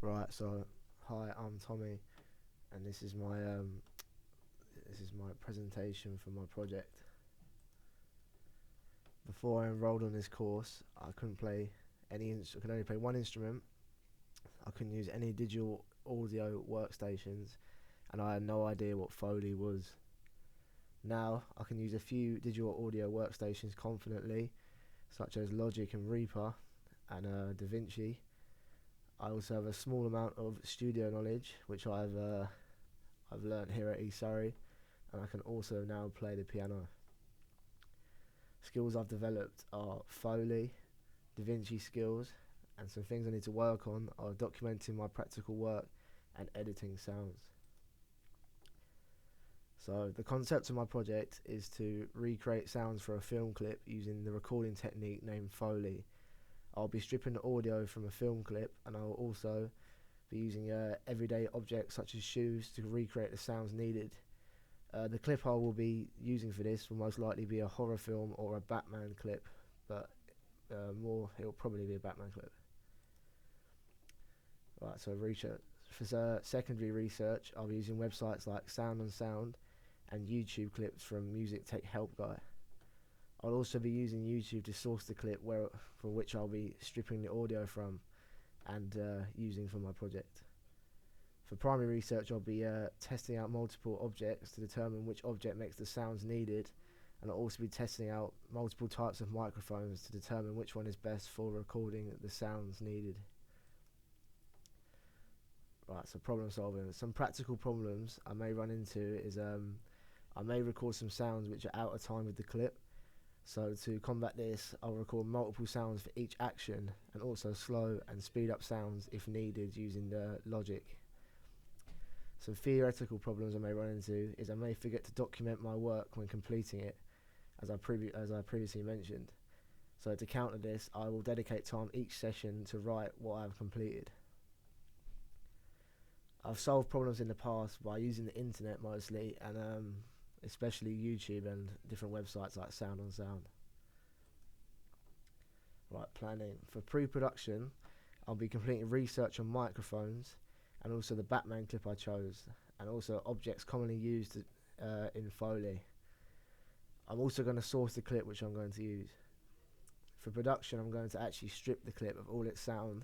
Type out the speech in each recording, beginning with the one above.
Right, so hi, I'm Tommy, and this is my presentation for my project. Before I enrolled on this course, I couldn't play I could only play one instrument. I couldn't use any digital audio workstations, and I had no idea what Foley was. Now I can use a few digital audio workstations confidently, such as Logic and Reaper, and DaVinci. I also have a small amount of studio knowledge, which I've learnt here at East Surrey, and I can also now play the piano. Skills I've developed are Foley, DaVinci skills, and some things I need to work on are documenting my practical work and editing sounds. So the concept of my project is to recreate sounds for a film clip using the recording technique named Foley. I'll be stripping the audio from a film clip, and I'll also be using everyday objects such as shoes to recreate the sounds needed. The clip I will be using for this will most likely be a horror film or a Batman clip, but it'll probably be a Batman clip. Right, so research. For secondary research, I'll be using websites like Sound on Sound and YouTube clips from Music Tech Help Guy. I'll also be using YouTube to source the clip from which I'll be stripping the audio from and using for my project. For primary research, I'll be testing out multiple objects to determine which object makes the sounds needed, and I'll also be testing out multiple types of microphones to determine which one is best for recording the sounds needed. Right, so problem solving. Some practical problems I may run into is I may record some sounds which are out of time with the clip. So to combat this, I'll record multiple sounds for each action, and also slow and speed up sounds if needed using the Logic. Some theoretical problems I may run into is I may forget to document my work when completing it, as I previously mentioned. So to counter this, I will dedicate time each session to write what I've completed. I've solved problems in the past by using the internet mostly, and especially YouTube and different websites like Sound on Sound. Right, planning. For pre-production, I'll be completing research on microphones and also the Batman clip I chose, and also objects commonly used in Foley. I'm also going to source the clip which I'm going to use. For production, I'm going to actually strip the clip of all its sound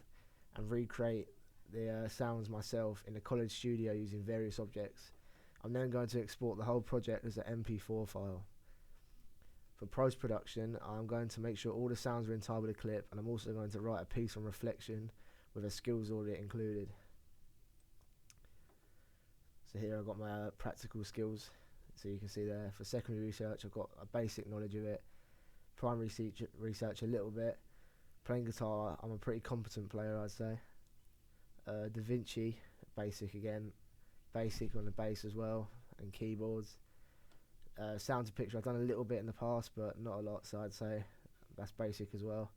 and recreate the sounds myself in a college studio using various objects. I'm then going to export the whole project as an MP4 file. For post-production, I'm going to make sure all the sounds are in time with the clip, and I'm also going to write a piece on reflection with a skills audit included. So here I've got my practical skills. So you can see there, for secondary research I've got a basic knowledge of it. Primary research a little bit. Playing guitar, I'm a pretty competent player, I'd say. DaVinci, basic again. Basic on the bass as well, and keyboards. Sound to picture, I've done a little bit in the past, but not a lot, so I'd say that's basic as well.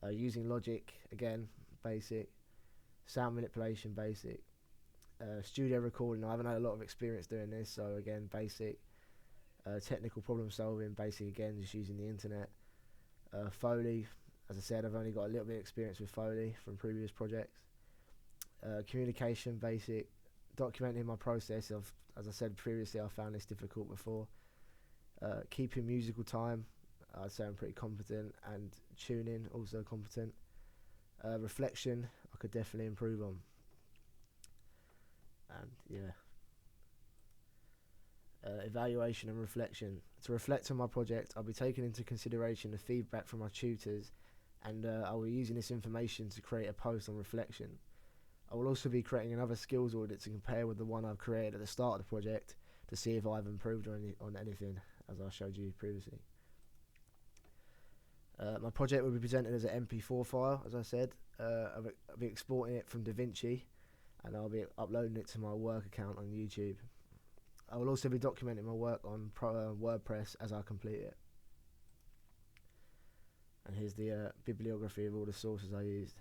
Using Logic, again, basic. Sound manipulation, basic. Studio recording, I haven't had a lot of experience doing this, so again, basic. Technical problem solving, basic again, just using the internet. Foley, as I said, I've only got a little bit of experience with Foley from previous projects. Communication, basic. Documenting my process, as I said previously, I found this difficult before. Keeping musical time, I'd say I'm pretty competent, and tuning, also competent. Reflection, I could definitely improve on. And yeah. Evaluation and reflection. To reflect on my project, I'll be taking into consideration the feedback from my tutors, and I'll be using this information to create a post on reflection. I will also be creating another skills audit to compare with the one I've created at the start of the project to see if I've improved on anything, as I showed you previously. My project will be presented as an MP4 file, as I said. I'll be exporting it from DaVinci, and I'll be uploading it to my work account on YouTube. I will also be documenting my work on WordPress as I complete it. And here's the bibliography of all the sources I used.